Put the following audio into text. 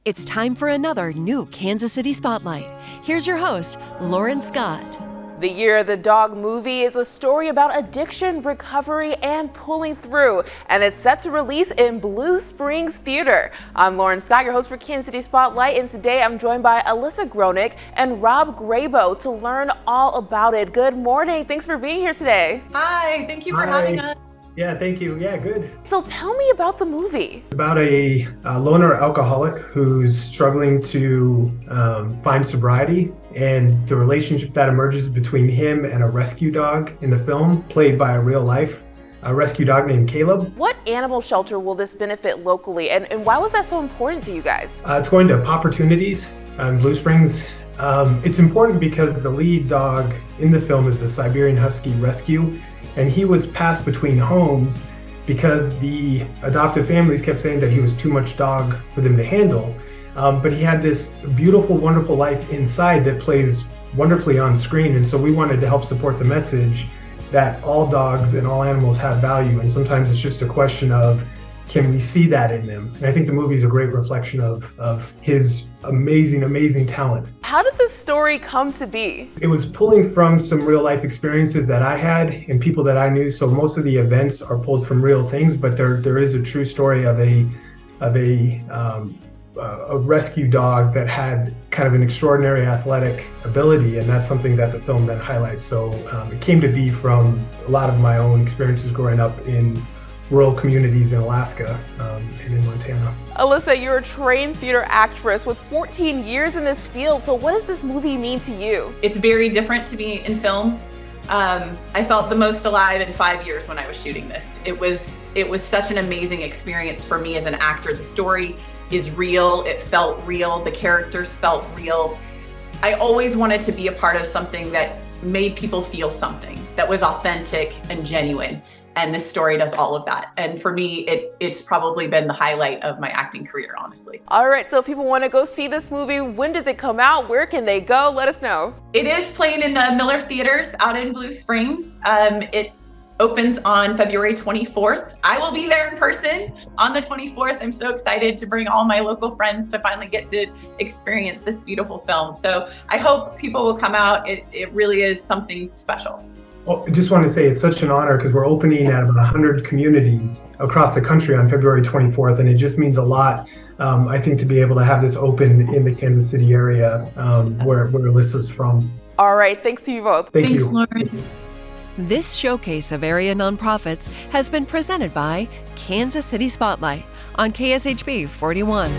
It's time for another new Kansas City Spotlight. Here's your host, Lauren Scott. The Year of the Dog movie is a story about addiction, recovery, and pulling through, and it's set to release in Blue Springs Theater. I'm Lauren Scott, your host for Kansas City Spotlight, and today I'm joined by Alyssa Gronick and Rob Grabo to learn all about it. Good morning. Thanks for being here today. Hi, thank you for having us. Yeah, thank you. Yeah, good. So tell me about the movie. It's about a loner alcoholic who's struggling to find sobriety, and the relationship that emerges between him and a rescue dog in the film, played by a real-life rescue dog named Caleb. What animal shelter will this benefit locally, and why was that so important to you guys? It's going to Opportunities in Blue Springs. It's important because the lead dog in the film is the Siberian Husky Rescue, and he was passed between homes because the adoptive families kept saying that he was too much dog for them to handle. But he had this beautiful, wonderful life inside that plays wonderfully on screen. And so we wanted to help support the message that all dogs and all animals have value. And sometimes it's just a question of, can we see that in them? And I think the movie is a great reflection of his amazing, amazing talent. How did this story come to be? It was pulling from some real life experiences that I had and people that I knew. So most of the events are pulled from real things, but there is a true story of a rescue dog that had kind of an extraordinary athletic ability, and that's something that the film then highlights. So it came to be from a lot of my own experiences growing up in rural communities in Alaska and in Montana. Alyssa, you're a trained theater actress with 14 years in this field. So what does this movie mean to you? It's very different to be in film. I felt the most alive in 5 years when I was shooting this. It was such an amazing experience for me as an actor. The story is real. It felt real. The characters felt real. I always wanted to be a part of something that made people feel something, that was authentic and genuine. And this story does all of that. And for me, it's probably been the highlight of my acting career, honestly. All right, so if people want to go see this movie, when does it come out? Where can they go? Let us know. It is playing in the Miller Theaters out in Blue Springs. It opens on February 24th. I will be there in person on the 24th. I'm so excited to bring all my local friends to finally get to experience this beautiful film. So I hope people will come out. It really is something special. Well, I just want to say it's such an honor because we're opening at about 100 communities across the country on February 24th, and it just means a lot, I think, to be able to have this open in the Kansas City area where Alyssa's from. All right, thanks to you both. Thanks, you. Lauren. This showcase of area nonprofits has been presented by Kansas City Spotlight on KSHB 41.